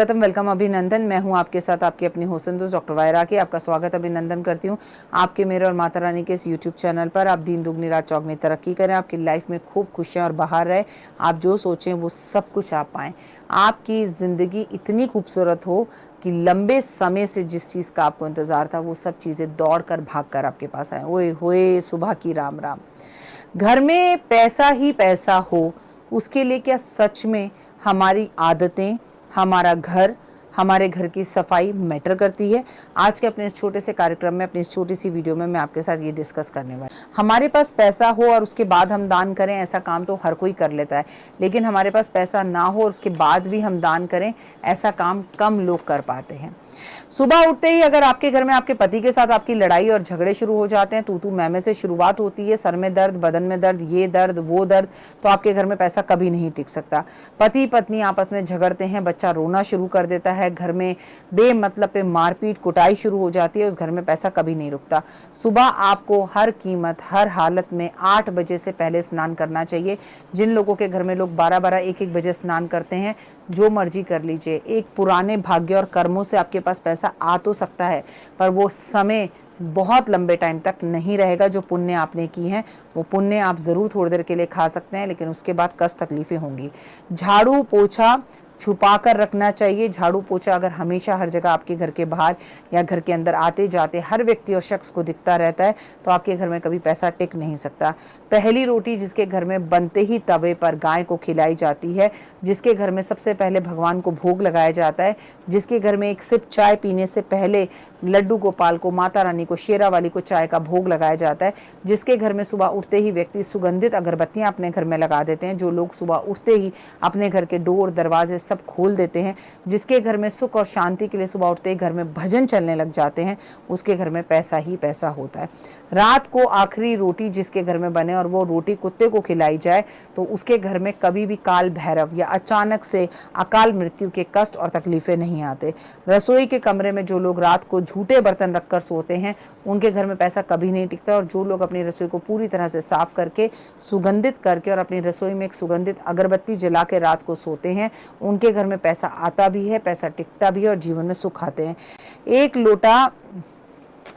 Welcome अभिनंदन। मैं हूं आपके साथ आपकी अपनी होसन दोस्त डॉक्टर वायरा की। आपका स्वागत अभिनंदन करती हूं आपके, मेरे और माता रानी के इस यूट्यूब चैनल पर। आप दिन दुगनी रात चौगनी तरक्की करें, आपकी लाइफ में खूब खुशियां और बहार रहे, आप जो सोचें वो सब कुछ आप पाएं, आपकी ज़िंदगी इतनी खूबसूरत हो कि लंबे समय से जिस चीज़ का आपको इंतज़ार था वो सब चीज़ें दौड़ कर भाग कर आपके पास आए। ओए होए सुबह की राम राम। घर में पैसा ही पैसा हो, उसके लिए क्या सच में हमारी आदतें, हमारा घर, हमारे घर की सफाई मैटर करती है? आज के अपने इस छोटे से कार्यक्रम में, अपनी इस छोटी सी वीडियो में मैं आपके साथ ये डिस्कस करने वाली। हमारे पास पैसा हो और उसके बाद हम दान करें, ऐसा काम तो हर कोई कर लेता है, लेकिन हमारे पास पैसा ना हो और उसके बाद भी हम दान करें, ऐसा काम कम लोग कर पाते हैं। सुबह उठते ही अगर आपके घर में आपके पति के साथ आपकी लड़ाई और झगड़े शुरू हो जाते हैं, तू मैं से शुरुआत होती है, सर में दर्द, बदन में दर्द, ये दर्द वो दर्द, तो आपके घर में पैसा कभी नहीं टिक सकता। पति पत्नी आपस में झगड़ते हैं, बच्चा रोना शुरू कर देता है, घर में बेमतलब पे मारपीट कुटाई शुरू हो जाती है, उस घर में पैसा कभी नहीं रुकता। सुबह आपको हर कीमत, हर हालत में 8 बजे से पहले स्नान करना चाहिए। जिन लोगों के घर में लोग 12-12, 1-1 बजे स्नान करते हैं, जो मर्जी कर लीजिए। एक पुराने भाग्य और कर्मों से आपके पास पैसा आ तो सकता है, पर वो समय बहुत लंबे टाइम तक नहीं रहेगा। जो पुण्य आपने की हैं वो पुण्य आप ज़रूर थोड़ी देर के लिए खा सकते हैं, लेकिन उसके बाद कष्ट तकलीफ़ें होंगी। झाड़ू पोछा छुपा कर रखना चाहिए। झाड़ू पोछा अगर हमेशा हर जगह आपके घर के बाहर या घर के अंदर आते जाते हर व्यक्ति और शख्स को दिखता रहता है, तो आपके घर में कभी पैसा टिक नहीं सकता। पहली रोटी जिसके घर में बनते ही तवे पर गाय को खिलाई जाती है, जिसके घर में सबसे पहले भगवान को भोग लगाया जाता है, जिसके घर में एक सिप चाय पीने से पहले लड्डू गोपाल को, माता रानी को, शेरा वाली को चाय का भोग लगाया जाता है, जिसके घर में सुबह उठते ही व्यक्ति सुगंधित अगरबत्तियां अपने घर में लगा देते हैं, जो लोग सुबह उठते ही अपने घर के डोर दरवाजे सब खोल देते हैं, जिसके घर में सुख और शांति के लिए सुबह उठते ही घर में भजन चलने लग जाते हैं, उसके घर में पैसा ही पैसा होता है। रात को आखिरी रोटी जिसके घर में बने और वो रोटी कुत्ते को खिलाई जाए, तो उसके घर में कभी भी काल भैरव या अचानक से अकाल मृत्यु के कष्ट और तकलीफें नहीं आते। रसोई के कमरे में जो लोग रात को झूठे बर्तन रखकर सोते हैं, उनके घर में पैसा कभी नहीं टिकता। और जो लोग अपनी रसोई को पूरी तरह से साफ करके, सुगंधित करके और अपनी रसोई में एक सुगंधित अगरबत्ती जला के रात को सोते हैं, उनके घर में पैसा आता भी है, पैसा टिकता भी है और जीवन में सुख आते हैं। एक लोटा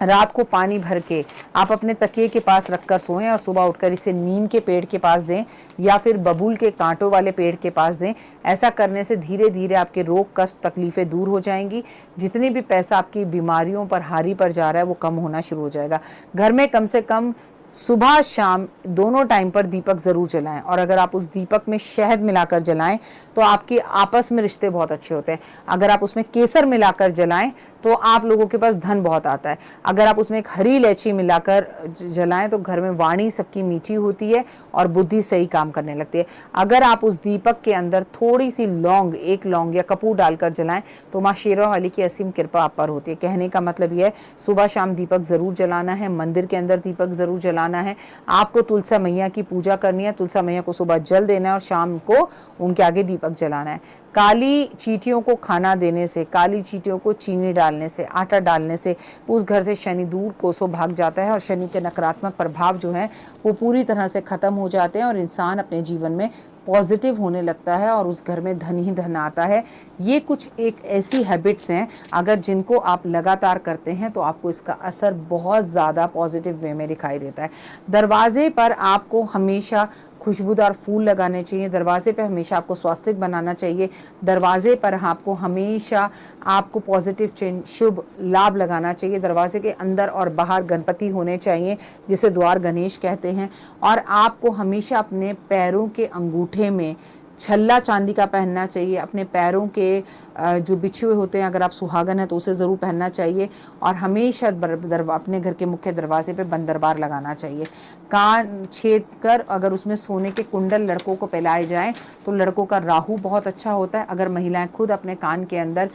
रात को पानी भर के आप अपने तकिए के पास रखकर सोएं और सुबह उठकर इसे नीम के पेड़ के पास दें या फिर बबूल के कांटों वाले पेड़ के पास दें। ऐसा करने से धीरे धीरे आपके रोग, कष्ट, तकलीफें दूर हो जाएंगी। जितनी भी पैसा आपकी बीमारियों पर, हारी पर जा रहा है, वो कम होना शुरू हो जाएगा। घर में कम से कम सुबह शाम दोनों टाइम पर दीपक ज़रूर जलाएं, और अगर आप उस दीपक में शहद मिलाकर जलाएं तो आपके आपस में रिश्ते बहुत अच्छे होते हैं। अगर आप उसमें केसर मिलाकर जलाएं तो आप लोगों के पास धन बहुत आता है। अगर आप उसमें एक हरी इलायची मिलाकर जलाएं तो घर में वाणी सबकी मीठी होती है और बुद्धि सही काम करने लगती है। अगर आप उस दीपक के अंदर थोड़ी सी लौंग, एक लौंग या कपूर डालकर जलाएं तो माँ शेरा वाली की असीम कृपा आप पर होती है। कहने का मतलब यह है, सुबह शाम दीपक ज़रूर जलाना है, मंदिर के अंदर दीपक ज़रूर जलाना है। आपको तुलसा मैया की पूजा करनी है, तुलसा मैया को सुबह जल देना है और शाम को उनके आगे दीपक जलाना है। काली चींटियों को खाना देने से, काली चींटियों को चीनी डालने से, आटा डालने से उस घर से शनि दूर कोसों भाग जाता है और शनि के नकारात्मक प्रभाव जो हैं वो पूरी तरह से ख़त्म हो जाते हैं और इंसान अपने जीवन में पॉजिटिव होने लगता है और उस घर में धन ही धन आता है। ये कुछ एक ऐसी हैबिट्स हैं, अगर जिनको आप लगातार करते हैं तो आपको इसका असर बहुत ज़्यादा पॉजिटिव वे में दिखाई देता है। दरवाजे पर आपको हमेशा खुशबूदार फूल लगाने चाहिए। दरवाजे पर हमेशा आपको स्वास्तिक बनाना चाहिए। दरवाजे पर आपको हमेशा आपको पॉजिटिव चेंज, शुभ लाभ लगाना चाहिए। दरवाजे के अंदर और बाहर गणपति होने चाहिए, जिसे द्वार गणेश कहते हैं। और आपको हमेशा अपने पैरों के अंगूठे में छल्ला चांदी का पहनना चाहिए। अपने पैरों के जो बिछुए होते हैं, अगर आप सुहागन हैं तो उसे ज़रूर पहनना चाहिए। और हमेशा अपने घर के मुख्य दरवाजे पे बंद दरबार लगाना चाहिए। कान छेद कर अगर उसमें सोने के कुंडल लड़कों को पहनाए जाएं तो लड़कों का राहु बहुत अच्छा होता है। अगर महिलाएं खुद अपने कान के अंदर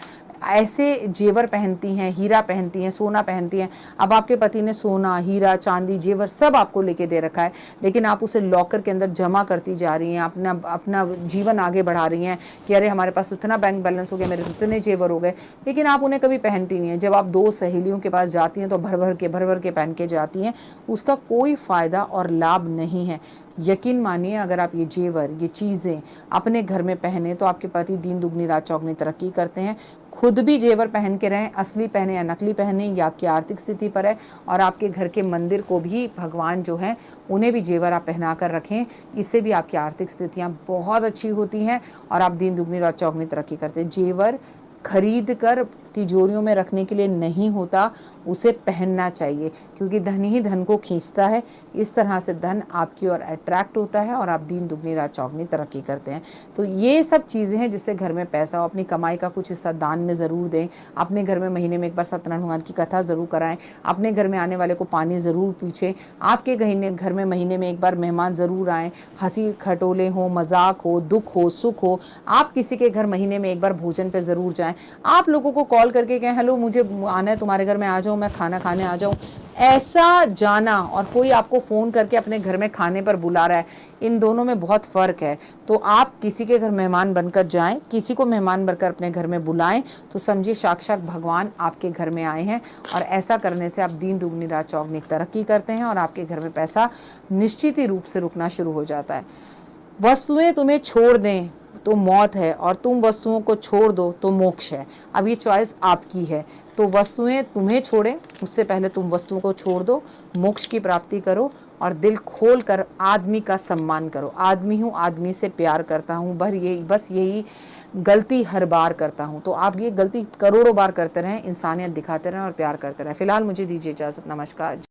ऐसे जेवर पहनती हैं, हीरा पहनती हैं, सोना पहनती हैं। अब आपके पति ने सोना, हीरा, चांदी, जेवर सब आपको लेके दे रखा है, लेकिन आप उसे लॉकर के अंदर जमा करती जा रही हैं, अपना अपना जीवन आगे बढ़ा रही हैं कि अरे हमारे पास इतना बैंक बैलेंस हो गया, मेरे इतने जेवर हो गए, लेकिन आप उन्हें कभी पहनती नहीं हैं। जब आप दो सहेलियों के पास जाती हैं तो भर भर के पहन के जाती हैं, उसका कोई फ़ायदा और लाभ नहीं है। यकीन मानिए, अगर आप ये जेवर, ये चीज़ें अपने घर में पहने तो आपके पति दिन दुगनी रात चौगनी तरक्की करते हैं। खुद भी जेवर पहन के रहें, असली पहने या नकली पहने, ये आपकी आर्थिक स्थिति पर है। और आपके घर के मंदिर को भी भगवान जो हैं उन्हें भी जेवर आप पहना कर रखें, इससे भी आपकी आर्थिक स्थितियाँ बहुत अच्छी होती हैं और आप दिन दुगनी रात चौगनी तरक्की करते हैं। जेवर खरीद कर तिजोरियों में रखने के लिए नहीं होता, उसे पहनना चाहिए, क्योंकि धन ही धन को खींचता है। इस तरह से धन आपकी ओर अट्रैक्ट होता है और आप दिन दुगनी रात चौगनी तरक्की करते हैं। तो ये सब चीज़ें हैं जिससे घर में पैसा हो। अपनी कमाई का कुछ हिस्सा दान में ज़रूर दें, अपने घर में महीने में एक बार सत्यनारायण भगवान की कथा ज़रूर कराएं, अपने घर में आने वाले को पानी ज़रूर पीछें, आपके घर में महीने में एक बार मेहमान ज़रूर आएँ, हंसी खटोले हो, मजाक हो, दुख हो, सुख हो, आप किसी के घर महीने में एक बार भोजन पे ज़रूर जाएं। आप लोगों को कॉल करके कहें हेलो मुझे आना है तुम्हारे घर में, आ जाऊँ, मैं खाना खाने आ जाऊँ। ऐसा जाना और कोई आपको फ़ोन करके अपने घर में खाने पर बुला रहा है, इन दोनों में बहुत फ़र्क है। तो आप किसी के घर मेहमान बनकर जाएं, किसी को मेहमान बनकर अपने घर में बुलाएं, तो समझिए साक्षात भगवान आपके घर में आए हैं। और ऐसा करने से आप दिन दुगनी रात चौगनी तरक्की करते हैं और आपके घर में पैसा निश्चित ही रूप से रुकना शुरू हो जाता है। वस्तुएं तुम्हें छोड़ दें तो मौत है और तुम वस्तुओं को छोड़ दो तो मोक्ष है। अब ये चॉइस आपकी है। तो वस्तुएं तुम्हें छोड़ें, उससे पहले तुम वस्तुओं को छोड़ दो, मोक्ष की प्राप्ति करो और दिल खोल कर आदमी का सम्मान करो। आदमी हूँ, आदमी से प्यार करता हूँ, बस यही गलती हर बार करता हूँ। तो आप ये गलती करोड़ों बार करते रहें, इंसानियत दिखाते रहें और प्यार करते रहें। फिलहाल मुझे दीजिए इजाज़त। नमस्कार।